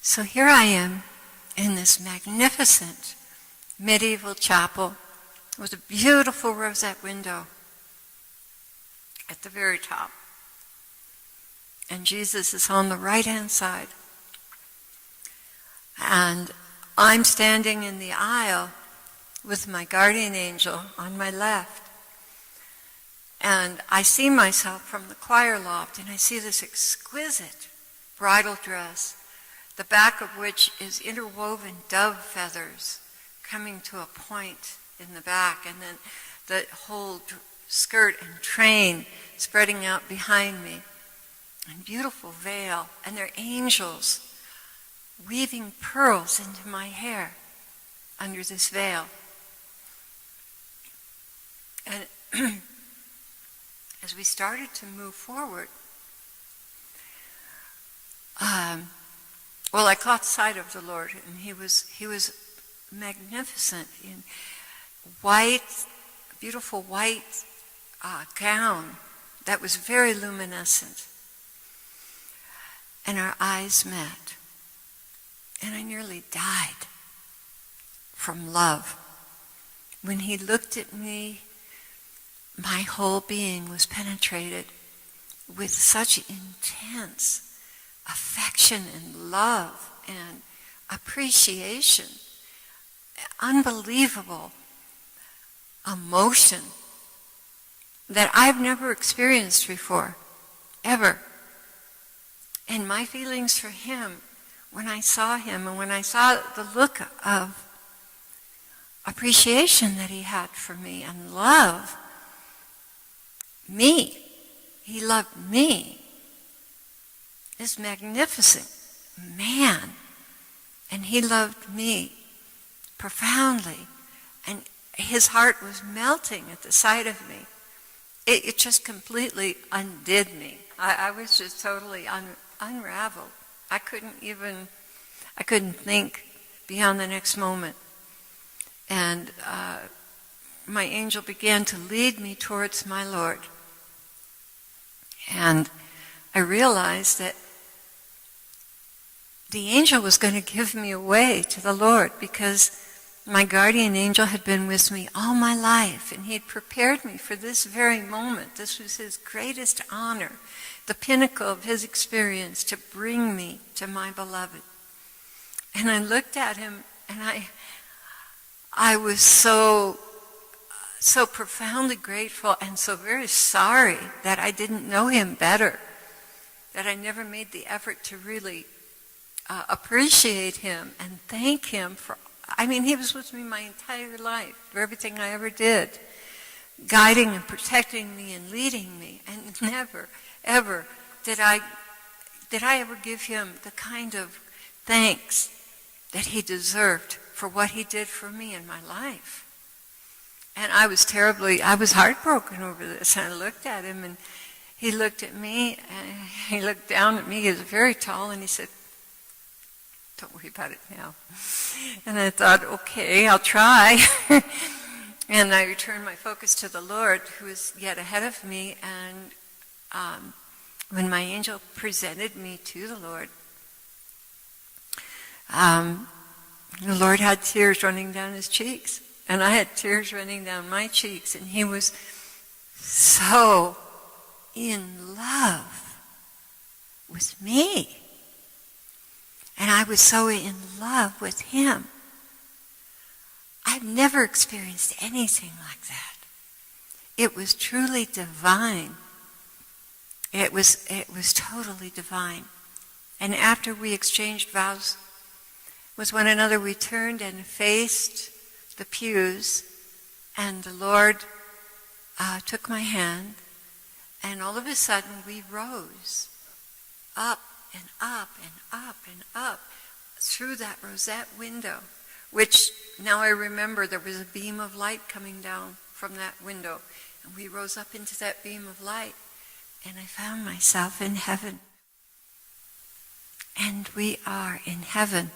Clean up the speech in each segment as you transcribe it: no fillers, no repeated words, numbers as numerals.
So here I am in this magnificent medieval chapel with a beautiful rosette window at the very top. And Jesus is on the right-hand side. And I'm standing in the aisle with my guardian angel on my left. And I see myself from the choir loft, and I see this exquisite bridal dress, the back of which is interwoven dove feathers coming to a point in the back, and then the whole skirt and train spreading out behind me, and beautiful veil, and there are angels weaving pearls into my hair under this veil. And as we started to move forward, I caught sight of the Lord, and he was magnificent in white, beautiful white gown that was very luminescent. And our eyes met, and I nearly died from love. When he looked at me, my whole being was penetrated with such intense affection and love and appreciation, unbelievable emotion that I've never experienced before, ever. And my feelings for him, when I saw him and when I saw the look of appreciation that he had for me and love, me, he loved me, this magnificent man, and he loved me profoundly, and his heart was melting at the sight of me. It just completely undid me. I was just totally unraveled. I couldn't think beyond the next moment. And my angel began to lead me towards my Lord. And I realized that the angel was going to give me away to the Lord, because my guardian angel had been with me all my life, and he had prepared me for this very moment. This was his greatest honor, the pinnacle of his experience, to bring me to my beloved. And I looked at him, and I was so profoundly grateful and so very sorry that I didn't know him better, that I never made the effort to really appreciate him and thank him for, he was with me my entire life, for everything I ever did, guiding and protecting me and leading me, and never, ever did I ever give him the kind of thanks that he deserved for what he did for me in my life. And I was heartbroken over this. And I looked at him, and he looked at me, and he looked down at me. He was very tall, and he said, "Don't worry about it now." And I thought, okay, I'll try. And I returned my focus to the Lord, who was yet ahead of me. And when my angel presented me to the Lord had tears running down his cheeks. And I had tears running down my cheeks. And he was so in love with me. And I was so in love with him. I've never experienced anything like that. It was truly divine. It was totally divine. And after we exchanged vows with one another, we turned and faced the pews, and the Lord took my hand, and all of a sudden we rose up and up and up and up through that rosette window, which now I remember there was a beam of light coming down from that window, and we rose up into that beam of light, and I found myself in heaven. And we are in heaven.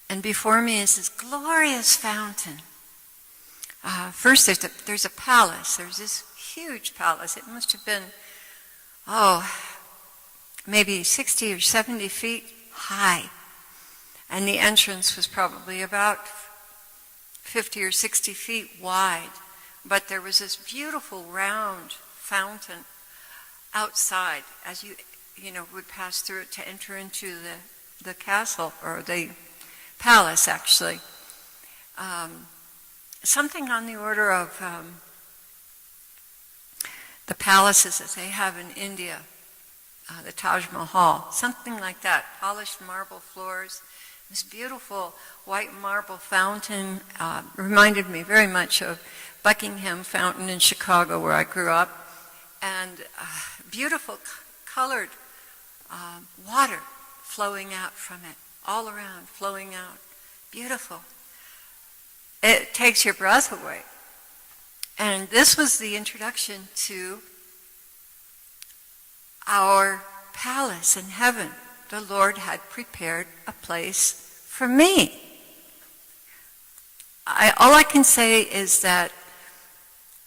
And before me is this glorious fountain. First, there's a palace. There's this huge palace. It must have been, maybe 60 or 70 feet high. And the entrance was probably about 50 or 60 feet wide. But there was this beautiful round fountain outside as you would pass through it to enter into the castle, or the palace actually. Something on the order of the palaces that they have in India, the Taj Mahal, something like that, polished marble floors. This beautiful white marble fountain reminded me very much of Buckingham Fountain in Chicago, where I grew up, and beautiful colored water flowing out from it, all around, flowing out. Beautiful. It takes your breath away. And this was the introduction to our palace in heaven. The Lord had prepared a place for me. All I can say is that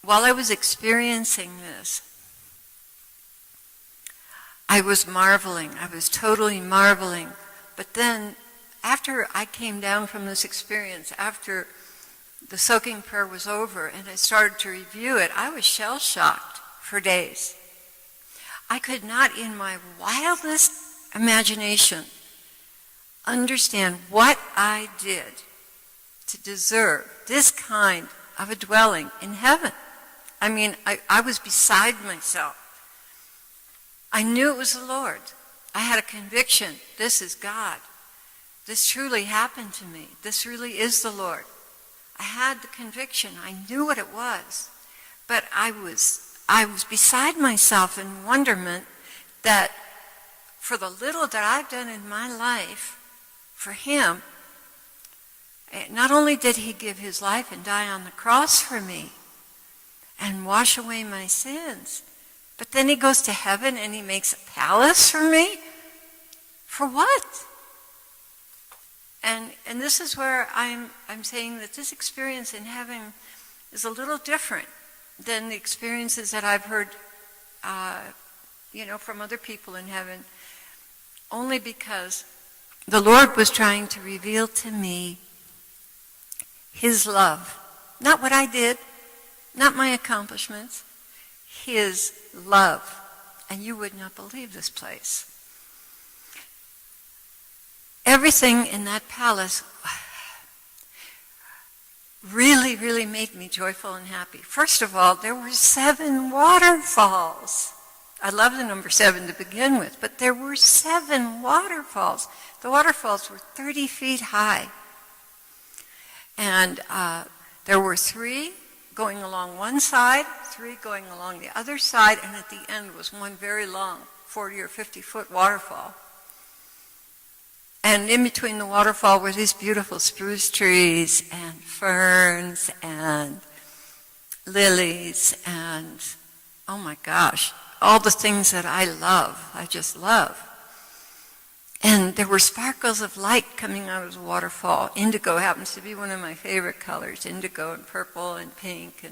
while I was experiencing this, I was marveling. I was totally marveling. But then, after I came down from this experience, after the soaking prayer was over and I started to review it, I was shell-shocked for days. I could not, in my wildest imagination, understand what I did to deserve this kind of a dwelling in heaven. I mean, I was beside myself. I knew it was the Lord. I had a conviction, this is God. This truly happened to me. This really is the Lord. I had the conviction. I knew what it was. But I was beside myself in wonderment that for the little that I've done in my life for him, not only did he give his life and die on the cross for me and wash away my sins, but then he goes to heaven and he makes a palace for me? For what? And this is where I'm saying that this experience in heaven is a little different than the experiences that I've heard, from other people in heaven, only because the Lord was trying to reveal to me his love. Not what I did, not my accomplishments, his love. And you would not believe this place. Everything in that palace really, really made me joyful and happy. First of all, there were 7 waterfalls. I love the number 7 to begin with, but there were 7 waterfalls. The waterfalls were 30 feet high. And there were 3 going along one side, 3 going along the other side, and at the end was one very long 40 or 50-foot waterfall. And in between the waterfall were these beautiful spruce trees and ferns and lilies and, oh my gosh, all the things that I love, I just love. And there were sparkles of light coming out of the waterfall. Indigo happens to be one of my favorite colors, indigo and purple and pink,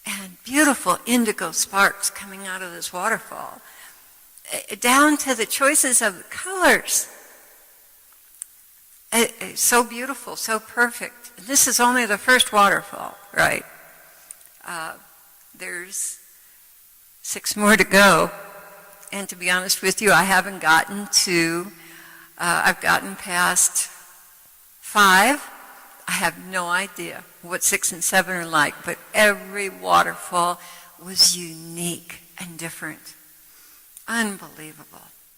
and beautiful indigo sparks coming out of this waterfall, down to the choices of the colors. It's so beautiful, so perfect. This is only the first waterfall, right? There's 6 more to go. And to be honest with you, I haven't gotten to, I've gotten past 5. I have no idea what 6 and 7 are like, but every waterfall was unique and different. Unbelievable.